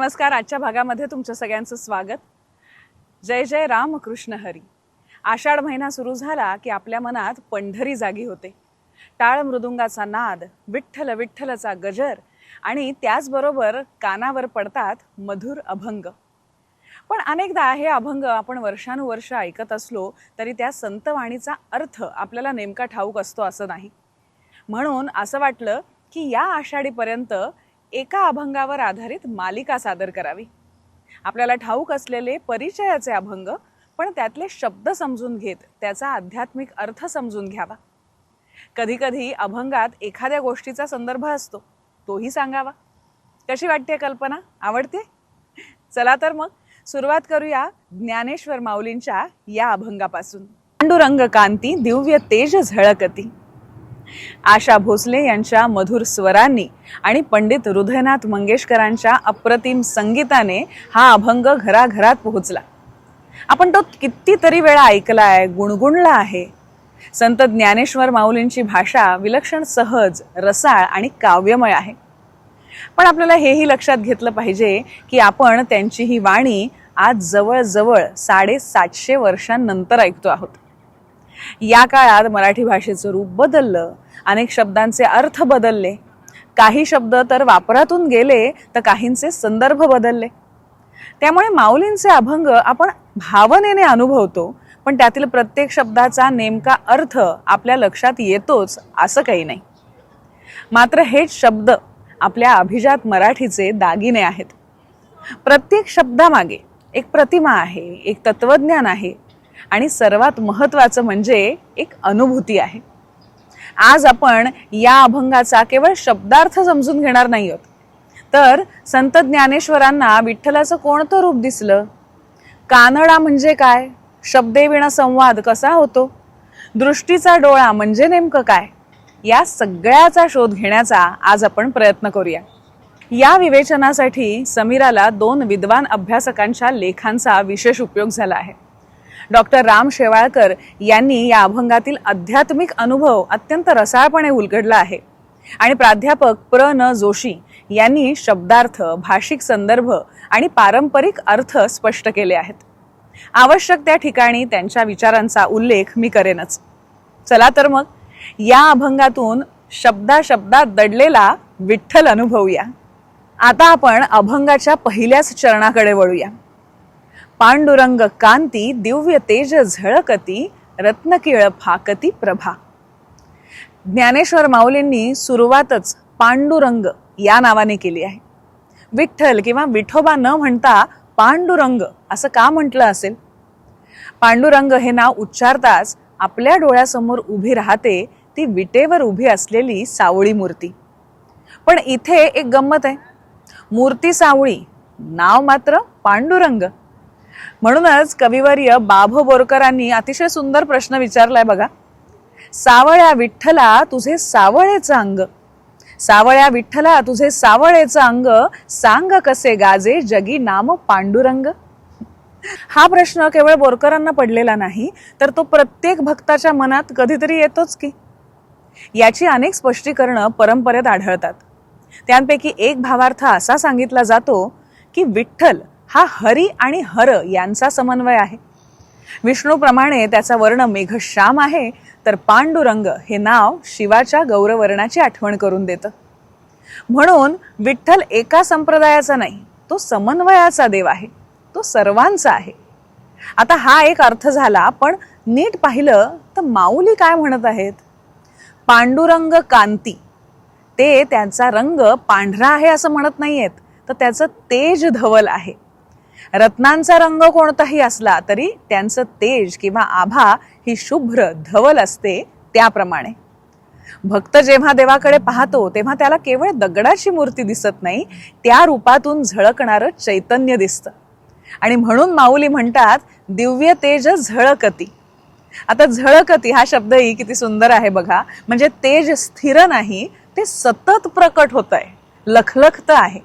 नमस्कार. आजच्या भागामध्ये तुमच्या सगळ्यांचं स्वागत. जय जय राम कृष्ण हरी. आषाढ महिना सुरू झाला की आपल्या मनात पंढरी जागी होते. टाळ मृदुंगाचा नाद, विठ्ठल विठ्ठलचा गजर आणि त्याचबरोबर कानावर पडतात मधुर अभंग. पण अनेकदा हे अभंग आपण वर्षानुवर्ष ऐकत असलो तरी त्या संतवाणीचा अर्थ आपल्याला नेमका ठाऊक असतो असं नाही. म्हणून असं वाटलं की या आषाढीपर्यंत एका अभंगावर आधारित मालिका सादर करावी. आपल्याला ठाऊक असलेले परिचयाचे अभंग, पण त्यातले शब्द समजून घेत त्याचा आध्यात्मिक अर्थ समजून घ्यावा. कधी कधी अभंगात एखाद्या गोष्टीचा संदर्भ असतो, तोही सांगावा. कशी वाटते कल्पना? आवडते? चला तर मग सुरुवात करूया ज्ञानेश्वर माऊलींच्या या अभंगापासून. पांडुरंग कांती दिव्य तेज झळकती. आशा भोसले यांच्या मधुर स्वरांनी आणि पंडित हृदयनाथ मंगेशकरांच्या अप्रतिम संगीताने हा अभंग घराघरात पोहोचला. आपण तो कितीतरी वेळा ऐकलाय, गुणगुणला आहे. संत ज्ञानेश्वर माऊलींची भाषा विलक्षण सहज, रसाळ आणि काव्यमय आहे. पण आपल्याला हेही लक्षात घेतलं पाहिजे की आपण त्यांची ही वाणी आज जवळजवळ 750 वर्षांनंतर ऐकतो आहोत. या काळात मराठी भाषेचं रूप बदललं, अनेक शब्दांचे अर्थ बदलले, काही शब्द तर वापरातून गेले तर काहींचे संदर्भ बदलले. त्यामुळे माऊलींचे अभंग आपण भावनेने अनुभवतो, पण त्यातील प्रत्येक शब्दाचा नेमका अर्थ आपल्या लक्षात येतोच असं काही नाही. मात्र हेच शब्द आपल्या अभिजात मराठीचे दागिने आहेत. प्रत्येक शब्दामागे एक प्रतिमा आहे, एक तत्वज्ञान आहे आणि सर्वात महत्त्वाचं म्हणजे एक अनुभूती आहे. आज आपण या अभंगाचा केवळ शब्दार्थ समजून घेणार नाही आहोत, तर संत ज्ञानेश्वरांना विठ्ठलाचं कोणतं रूप दिसलं, कानडा म्हणजे काय, शब्देविणा संवाद कसा होतो, दृष्टीचा डोळा म्हणजे नेमकं काय, या सगळ्याचा शोध घेण्याचा आज आपण प्रयत्न करूया. या विवेचनासाठी समीराला 2 विद्वान अभ्यासकांच्या लेखांचा विशेष उपयोग झाला आहे. डॉक्टर राम शेवाळकर यांनी या अभंगातील आध्यात्मिक अनुभव अत्यंत रसाळपणे उलगडला आहे आणि प्राध्यापक प्र न जोशी यांनी शब्दार्थ, भाषिक संदर्भ आणि पारंपरिक अर्थ स्पष्ट केले आहेत. आवश्यक त्या ठिकाणी त्यांच्या विचारांचा उल्लेख मी करेनच. चला तर मग या अभंगातून शब्दाशब्दात दडलेला विठ्ठल अनुभवूया. आता आपण अभंगाच्या पहिल्याच चरणाकडे वळूया. पांडुरंग कांती दिव्य तेज झळकती, रत्नकिळ फाकती प्रभा. ज्ञानेश्वर माऊलींनी सुरुवातच पांडुरंग या नावाने केली आहे. विठ्ठल किंवा विठोबा न म्हणता पांडुरंग असं का म्हटलं असेल? पांडुरंग हे नाव उच्चारताच आपल्या डोळ्यासमोर उभी राहते ती विटेवर उभी असलेली सावळी मूर्ती. पण इथे एक गंमत आहे. मूर्ती सावळी, नाव मात्र पांडुरंग. म्हणूनच कविवर्य बाभ बोरकरांनी अतिशय सुंदर प्रश्न विचारलाय बघा. सावळ्या विठ्ठला तुझे सावळेचं अंग, सावळ्या विठ्ठला तुझे सावळेचं अंग, सांग कसे गाजे जगी नाम पांडुरंग. हा प्रश्न केवळ बोरकरांना पडलेला नाही, तर तो प्रत्येक भक्ताच्या मनात कधीतरी येतोच की. याची अनेक स्पष्टीकरणं परंपरेत आढळतात. त्यांपैकी एक भावार्थ असा सांगितला जातो की विठ्ठल हा हरी आणि हर यांचा समन्वय आहे. विष्णूप्रमाणे त्याचा वर्ण मेघश्याम आहे, तर पांडुरंग हे नाव शिवाच्या गौरवर्णाची आठवण करून देतं. म्हणून विठ्ठल एका संप्रदायाचा नाही, तो समन्वयाचा देव आहे, तो सर्वांचा आहे. आता हा एक अर्थ झाला, पण नीट पाहिलं तर माऊली काय म्हणत आहेत? पांडुरंग कांती, ते त्यांचा रंग पांढरा आहे असं म्हणत नाहीयेत, तर त्याचं तेज धवल आहे. रत्नांचा रंग कोणताही असला तरी त्यांचं तेज किंवा आभा ही शुभ्र धवल असते. त्याप्रमाणे भक्त जेव्हा देवाकडे पाहतो तेव्हा त्याला केवळ दगडाची मूर्ती दिसत नाही, त्या रूपातून झळकणारं चैतन्य दिसतं. आणि म्हणून माऊली म्हणतात दिव्य तेज झळकती. आता झळकती हा शब्दही किती सुंदर आहे बघा. म्हणजे तेज स्थिर नाही, ते सतत प्रकट होत आहे, लखलखत आहे.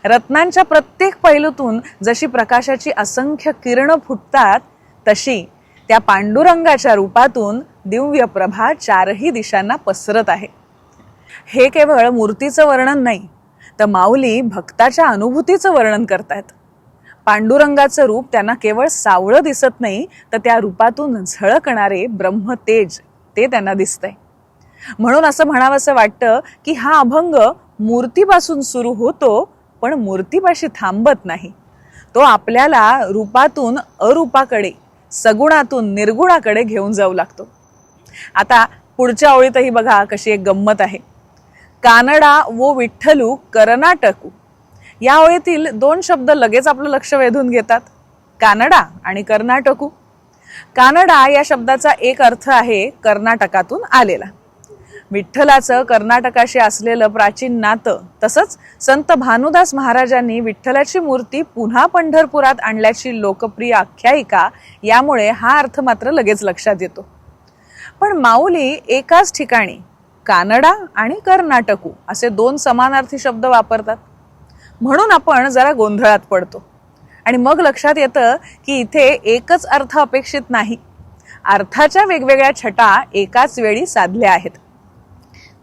रत्नांच्या प्रत्येक पैलूतून जशी प्रकाशाची असंख्य किरण फुटतात, तशी त्या पांडुरंगाच्या रूपातून दिव्य प्रभा 4ही दिशांना पसरत आहे. हे केवळ मूर्तीचं वर्णन नाही, तर माऊली भक्ताच्या अनुभूतीचं वर्णन करतायत. पांडुरंगाचं रूप त्यांना केवळ सावळं दिसत नाही, तर त्या रूपातून झळकणारे ब्रह्मतेज ते त्यांना दिसतंय. म्हणून असं म्हणावंसं वाटतं की हा अभंग मूर्तीपासून सुरू होतो, पण मूर्तीपाशी थांबत नाही. तो आपल्याला रूपातून अरूपाकडे, सगुणातून निर्गुणाकडे घेऊन जाऊ लागतो. आता पुढच्या ओळीतही बघा कशी एक गंमत आहे. कानडा वो विठ्ठलू कर्नाटकू, या ओळीतील दोन शब्द लगेच आपलं लक्ष वेधून घेतात, कानडा आणि कर्नाटकू. कानडा या शब्दाचा एक अर्थ आहे कर्नाटकातून आलेला. विठ्ठलाचं कर्नाटकाशी असलेलं प्राचीन नातं, तसंच संत भानुदास महाराजांनी विठ्ठलाची मूर्ती पुन्हा पंढरपुरात आणल्याची लोकप्रिय आख्यायिका, यामुळे हा अर्थ मात्र लगेच लक्षात येतो. पण माऊली एकाच ठिकाणी कानडा आणि कर्नाटकू असे दोन समानार्थी शब्द वापरतात. म्हणून आपण जरा गोंधळात पडतो आणि मग लक्षात येतं की इथे एकच अर्थ अपेक्षित नाही, अर्थाच्या वेगवेगळ्या छटा एकाच वेळी साधल्या आहेत.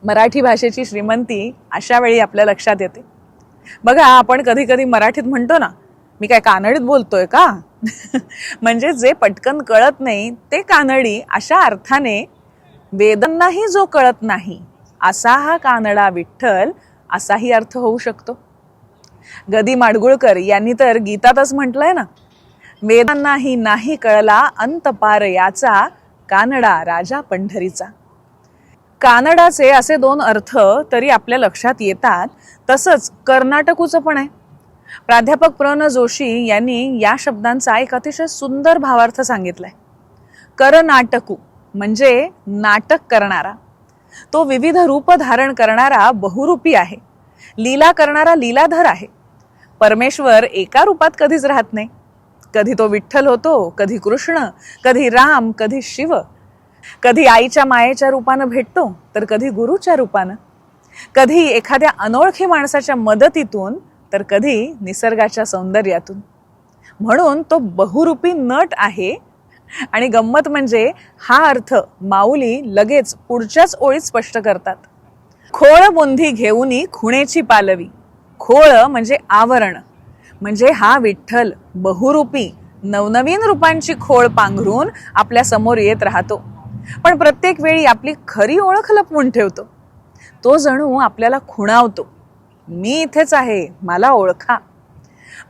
मराठी भाषेची श्रीमंती अशा वेळी आपल्या लक्षात येते. बघा, आपण कधी कधी मराठीत म्हणतो ना, मी काय कानडीत बोलतोय का? म्हणजे जे पटकन कळत नाही ते कानडी, अशा अर्थाने वेदांनाही जो कळत नाही असा हा कानडा विठ्ठल, असाही अर्थ होऊ शकतो. गदी माडगुळकर यांनी तर गीतातच म्हटलंय ना, वेदांनाही नाही कळला अंत पार याचा, कानडा राजा पंढरीचा. कानडाचे असे दोन अर्थ तरी आपल्या लक्षात येतात, तसंच कर्नाटकूचं पण आहे. प्राध्यापक प्र. न. जोशी यांनी या शब्दांचा एक अतिशय सुंदर भावार्थ सांगितलाय. करनाटकू म्हणजे नाटक करणारा, तो विविध रूप धारण करणारा बहुरूपी आहे, लीला करणारा लीलाधर आहे. परमेश्वर एका रूपात कधीच राहत नाही. कधी तो विठ्ठल होतो, कधी कृष्ण, कधी राम, कधी शिव. कधी आईच्या मायेच्या रूपानं भेटतो, तर कधी गुरुच्या रूपानं, कधी एखाद्या अनोळखी माणसाच्या मदतीतून, तर कधी निसर्गाच्या सौंदर्यातून. म्हणून तो बहुरूपी नट आहे. आणि गंमत म्हणजे हा अर्थ माऊली लगेच पुढच्याच ओळीत स्पष्ट करतात. खोळ बुंधी घेऊनी खुणेची पालवी. खोळ म्हणजे आवरण, म्हणजे हा विठ्ठल बहुरूपी नवनवीन रूपांची खोळ पांघरून आपल्या समोर येत राहतो, पण प्रत्येक वेळी आपली खरी ओळख लपवून ठेवतो. तो जणू आपल्याला खुणावतो, मी इथेच आहे, मला ओळखा.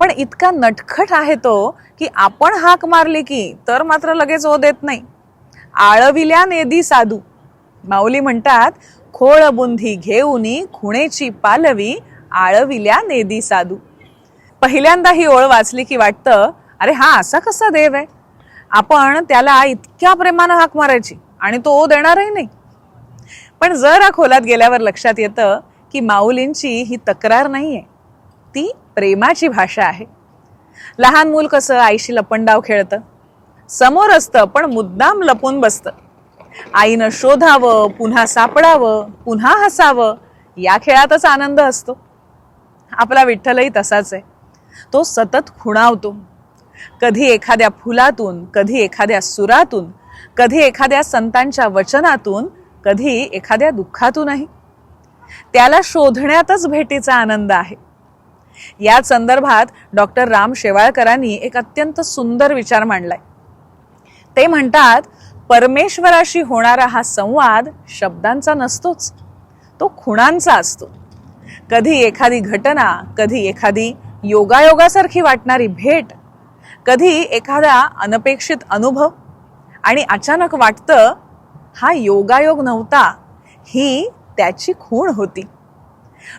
पण इतका नटखट आहे तो की आपण हाक मारली की तर मात्र लगेच ओ देत नाही. आळविल्या नेदी साधू. माऊली म्हणतात, खोळ बुंधी घेऊनी खुणेची पालवी, आळविल्या नेदी साधू. पहिल्यांदा ही ओळ वाचली की वाटतं, अरे हा असा कसा देव आहे, आपण त्याला इतक्या प्रेमानं हाक मारायची आणि तो ओ देणारही नाही. पण जरा खोलात गेल्यावर लक्षात येतं की माऊलींची ही तक्रार नाहीये, ती प्रेमाची भाषा आहे. लहान मूल कसं आईशी लपंडाव खेळतं, समोर असतं पण मुद्दाम लपून बसतं. आईनं शोधावं, पुन्हा सापडावं, पुन्हा हसावं, या खेळातच आनंद असतो. आपला विठ्ठलही तसाच आहे. तो सतत खुणावतो, कधी एखाद्या फुलातून, कधी एखाद्या सुरातून, कधी एखाद्या संतांच्या वचनातून, कधी एखाद्या दुःखातूनही. त्याला शोधण्यातच भेटीचा आनंद आहे. या संदर्भात डॉक्टर राम शेवाळकरांनी एक अत्यंत सुंदर विचार मांडलाय. ते म्हणतात, परमेश्वराशी होणारा हा संवाद शब्दांचा नसतोच, तो खुणांचा असतो. कधी एखादी घटना, कधी एखादी योगायोगासारखी वाटणारी भेट, कधी एखादा अनपेक्षित अनुभव, आणि अचानक वाटतं हा योगायोग नव्हता, ही त्याची खूण होती.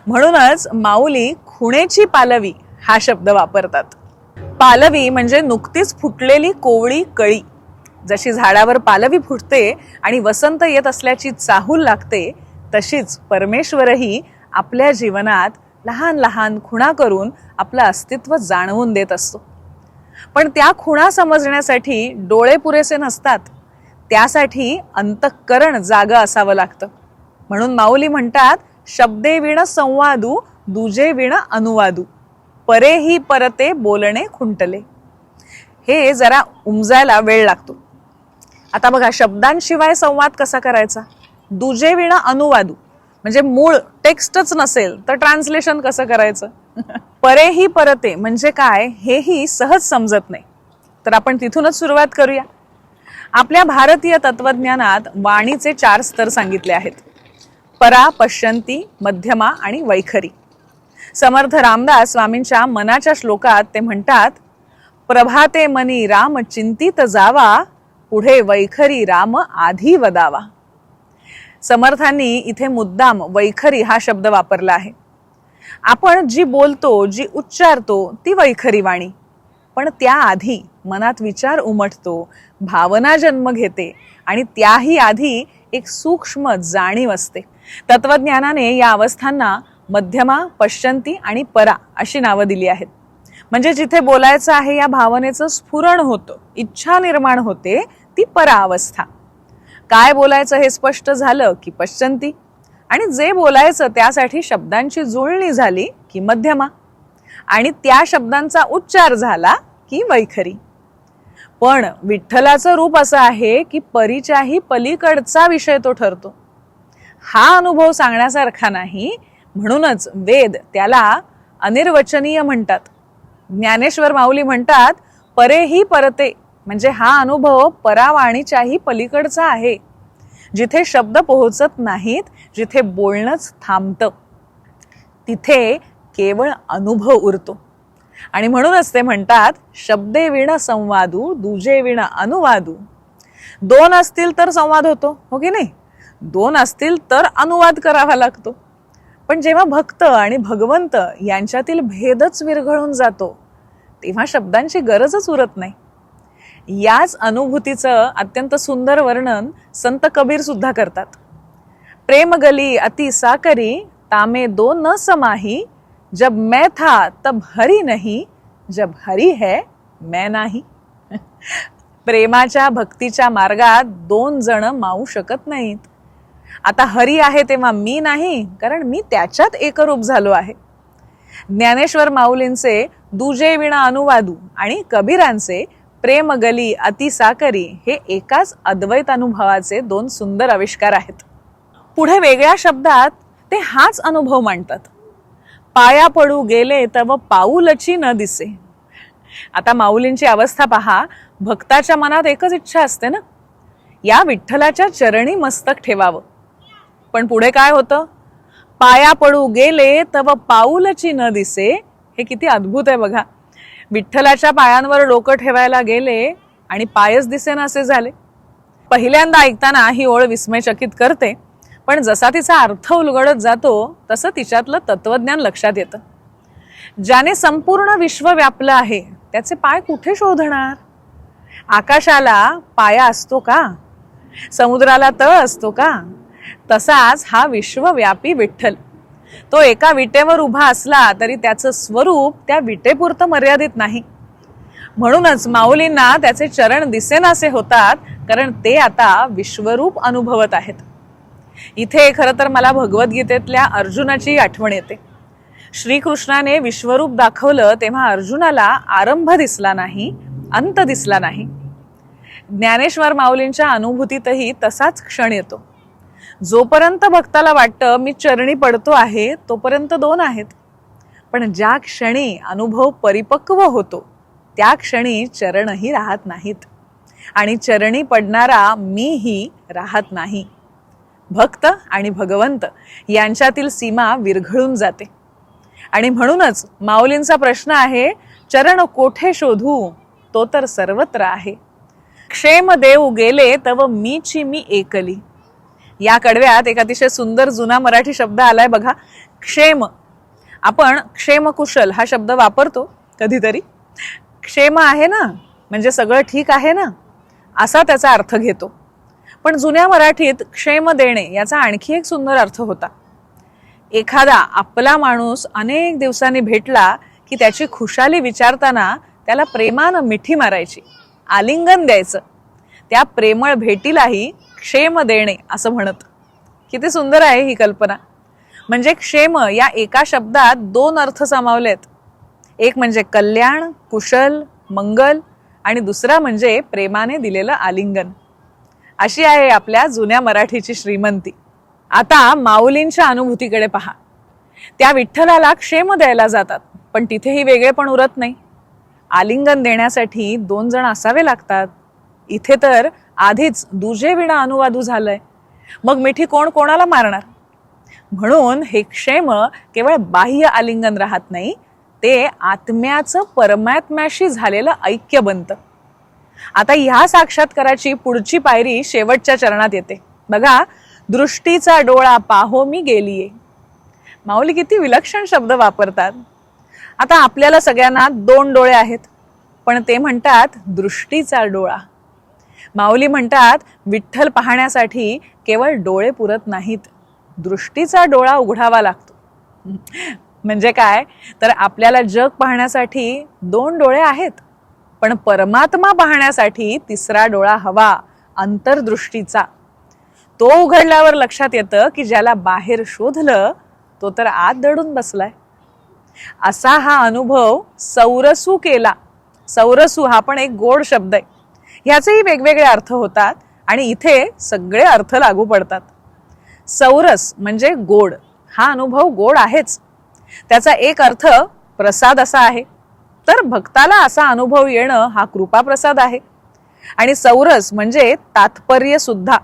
म्हणूनच माऊली खुणेची पालवी हा शब्द वापरतात. पालवी म्हणजे नुकतीच फुटलेली कोवळी कळी. जशी झाडावर पालवी फुटते आणि वसंत येत असल्याची चाहूल लागते, तशीच परमेश्वरही आपल्या जीवनात लहान लहान खुणा करून आपलं अस्तित्व जाणवून देत असतो. पण त्या खुणा समजण्यासाठी डोळे पुरेसे नसतात, त्यासाठी अंतःकरण जागं असावं लागतं. म्हणून माऊली म्हणतात, शब्दे विण संवादू, दुजे विण अनुवादू, परेही परते बोलणे खुंटले. हे जरा उमजायला वेळ लागतो. आता बघा, शब्दांशिवाय संवाद कसा करायचा? दुजे विण अनुवादू म्हणजे मूळ टेक्स्टच नसेल तर ट्रान्सलेशन कसं करायचं? परे ही परते म्हणजे काय हेही सहज समजत नाही. तर आपण तिथूनच सुरुवात करूया. आपल्या भारतीय तत्वज्ञानात वाणीचे 4 स्तर सांगितले आहेत: परा, पश्यंती, मध्यमा आणि वैखरी. समर्थ रामदास स्वामींच्या मनाच्या श्लोकात ते म्हणतात, प्रभाते मनी राम चिंतित जावा, पुढे वैखरी राम आधी वदावा. समर्थांनी इथे मुद्दाम वैखरी हा शब्द वापरला आहे. आपण जी बोलतो, जी उच्चारतो ती वैखरी वाणी, पण त्याआधी मनात विचार उमटतो, भावना जन्म घेते आणि त्याही आधी एक सूक्ष्म जाणीव असते. तत्वज्ञानाने या अवस्थांना मध्यमा, पश्यंती आणि परा अशी नावं दिली आहेत. म्हणजे जिथे बोलायचं आहे या भावनेचं स्फुरण होतं, इच्छा निर्माण होते, ती परा अवस्था. काय बोलायचं हे स्पष्ट झालं की पश्यंती, आणि जे बोलायचं त्यासाठी शब्दांची जुळणी झाली की मध्यमा, आणि त्या शब्दांचा उच्चार झाला की वैखरी. पण विठ्ठलाचं रूप असं आहे की परीच्याही पलीकडचा विषय तो ठरतो. हा अनुभव सांगण्यासारखा नाही, म्हणूनच वेद त्याला अनिर्वचनीय म्हणतात. ज्ञानेश्वर माऊली म्हणतात, परे ही परते म्हणजे हा अनुभव परावाणीच्याही पलीकडचा आहे, जिथे शब्द पोहोचत नाहीत, जिथे बोलणंच थांबतं, तिथे केवळ अनुभव उरतो. आणि म्हणूनच ते म्हणतात, शब्दे विण संवादू, दुजे विण अनुवादू. 2 असतील तर संवाद होतो, हो की नाही? 2 असतील तर अनुवाद करावा लागतो. पण जेव्हा भक्त आणि भगवंत यांच्यातील भेदच विरघळून जातो, तेव्हा शब्दांची गरजच उरत नाही. याच अनुभूतीचं अत्यंत सुंदर वर्णन संत कबीर सुद्धा करतात. प्रेम गली अति साकरी, तामे दो न समाही, जब मैं था तब हरी नहीं, जब हरी है मैं नाही. प्रेमाच्या भक्तीच्या मार्गात 2 जण मावू शकत नाहीत. आता हरी आहे तेव्हा मी नाही, कारण मी त्याच्यात एकरूप झालो आहे. ज्ञानेश्वर माऊलींचे दुजे विणा अनुवादू आणि कबीरांचे प्रेम गली अति साकरी हे एकाच अद्वैत अनुभवाचे 2 सुंदर आविष्कार आहेत. पुढे वेगळ्या शब्दात ते हाच अनुभव मांडतात. पाया पडू गेले तव पाऊलची न दिसे. आता माऊलींची अवस्था पहा. भक्ताच्या मनात एकच इच्छा असते ना, या विठ्ठलाच्या चरणी मस्तक ठेवावं. पण पुढे काय होतं? पाया पडू गेले तव पाऊलची न दिसे. हे किती अद्भुत आहे बघा. विठ्ठलाच्या पायांवर डोकं ठेवायला गेले आणि पायच दिसेनासे झाले. पहिल्यांदा ऐकताना ही ओळ विस्मयचकित करते, पण जसा तिचा अर्थ उलगडत जातो तसं तिच्यातलं तत्वज्ञान लक्षात येतं. ज्याने संपूर्ण विश्व व्यापलं आहे त्याचे पाय कुठे शोधणार? आकाशाला पाया असतो का? समुद्राला तळ असतो का? तसाच हा विश्वव्यापी विठ्ठल. तो एका विटेवर उभा असला तरी त्याचं स्वरूप त्या विटेपुरतं मर्यादित नाही. म्हणूनच माऊलींना त्याचे चरण दिसेनासे होतात, कारण ते आता विश्वरूप अनुभवत आहेत. इथे खरं तर मला भगवद्गीतेतल्या अर्जुनाची आठवण येते. श्रीकृष्णाने विश्वरूप दाखवलं तेव्हा अर्जुनाला आरंभ दिसला नाही, अंत दिसला नाही. ज्ञानेश्वर माऊलींच्या अनुभूतीतही तसाच क्षण येतो. जोपर्यंत भक्ताला वाटतं मी चरणी पडतो आहे, तोपर्यंत 2 आहेत. पण ज्या क्षणी अनुभव परिपक्व होतो त्या क्षणी चरणही राहत नाहीत आणि चरणी पडणारा मीही राहत नाही. भक्त आणि भगवंत यांच्यातील सीमा विरघळून जाते. आणि म्हणूनच माऊलींचा प्रश्न आहे, चरण कोठे शोधू? तो तर सर्वत्र आहे. क्षेम देऊ गेले तव मीची मी एकली. या कडव्यात एक अतिशय सुंदर जुना मराठी शब्द आलाय बघा, क्षेम. आपण क्षेमकुशल हा शब्द वापरतो कधीतरी. क्षेम आहे ना म्हणजे सगळं ठीक आहे ना, असा त्याचा अर्थ घेतो. पण जुन्या मराठीत क्षेम देणे याचा आणखी एक सुंदर अर्थ होता. एखादा आपला माणूस अनेक दिवसांनी भेटला की त्याची खुशाली विचारताना त्याला प्रेमानं मिठी मारायची, आलिंगन द्यायचं. त्या प्रेमळ भेटीलाही क्षेम देणे असं म्हणत. किती सुंदर आहे ही कल्पना. म्हणजे क्षेम या एका शब्दात 2 अर्थ सामावलेत. एक म्हणजे कल्याण, कुशल, मंगल, आणि दुसरा म्हणजे प्रेमाने दिलेलं आलिंगन. अशी आहे आपल्या जुन्या मराठीची श्रीमंती. आता माऊलींच्या अनुभूतीकडे पहा. त्या विठ्ठलाला क्षेम द्यायला जातात, पण तिथेही वेगळेपण उरत नाही. आलिंगन देण्यासाठी 2 जण असावे लागतात. इथे तर आधीच दुजे विणा अनुवादू झालंय, मग मिठी कोण कोणाला मारणार? म्हणून हे क्षेम केवळ बाह्य आलिंगन राहत नाही, ते आत्म्याचं परमात्म्याशी झालेलं ऐक्य बनतं. आता ह्या साक्षात्काराची पुढची पायरी शेवटच्या चरणात येते. बघा, दृष्टीचा डोळा पाहो मी गेलीये. माऊली किती विलक्षण शब्द वापरतात. आता आपल्याला सगळ्यांना 2 डोळे आहेत, पण ते म्हणतात दृष्टीचा डोळा. माऊली म्हणतात विठ्ठल पाहण्यासाठी केवळ डोळे पुरत नाहीत, दृष्टीचा डोळा उघडावा लागतो. म्हणजे काय तर आपल्याला जग पाहण्यासाठी 2 डोळे आहेत, पण परमात्मा पाहण्यासाठी 3रा डोळा हवा, अंतर्दृष्टीचा. तो उघडल्यावर लक्षात येतं की ज्याला बाहेर शोधलं तो तर आत दडून बसलाय. असा हा अनुभव सौरसू केला. सौरसू हा पण एक गोड शब्द आहे. ह्याचेही वेगवेगळे अर्थ होतात आणि इथे सगळे अर्थ लागू पडतात. सौरस म्हणजे गोड. हा अनुभव गोड आहेच. त्याचा एक अर्थ प्रसाद असा आहे, तर भक्ताला असा अनुभव येणं हा कृपा प्रसाद आहे. आणि सौरस म्हणजे तात्पर्य सुद्धा.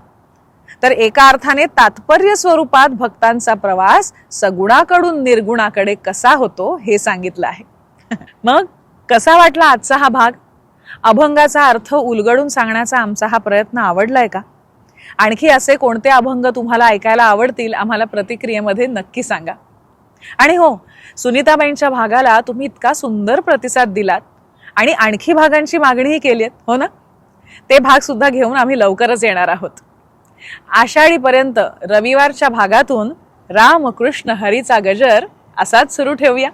तर एका अर्थाने तात्पर्य स्वरूपात भक्तांचा प्रवास सगुणाकडून निर्गुणाकडे कसा होतो हे सांगितलं आहे. मग कसा वाटला आजचा हा भाग? अभंगाचा अर्थ उलगडून सांगण्याचा आमचा हा प्रयत्न आवडलाय का? आणखी असे कोणते अभंग तुम्हाला ऐकायला आवडतील आम्हाला प्रतिक्रियेमध्ये नक्की सांगा. आणि हो, सुनीताबाईंच्या भागाला तुम्ही इतका सुंदर प्रतिसाद दिलात आणि आणखी भागांची मागणीही केली आहे, हो ना? ते भाग सुद्धा घेऊन आम्ही लवकरच येणार आहोत. आषाढीपर्यंत रविवारच्या भागातून रामकृष्ण हरीचा गजर असाच सुरू ठेवूया.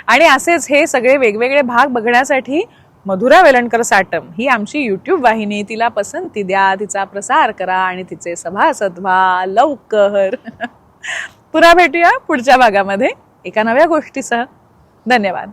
आणि असेच हे सगळे वेगवेगळे भाग बघण्यासाठी मधुरा वेलणकर साटम ही आमची YouTube वाहिनी, तिला पसंती द्या, तिचा प्रसार करा आणि तिचे सभासद व्हा लवकर. पुन्हा भेटूया पुढच्या भागामध्ये एका नव्या गोष्टीसह. धन्यवाद.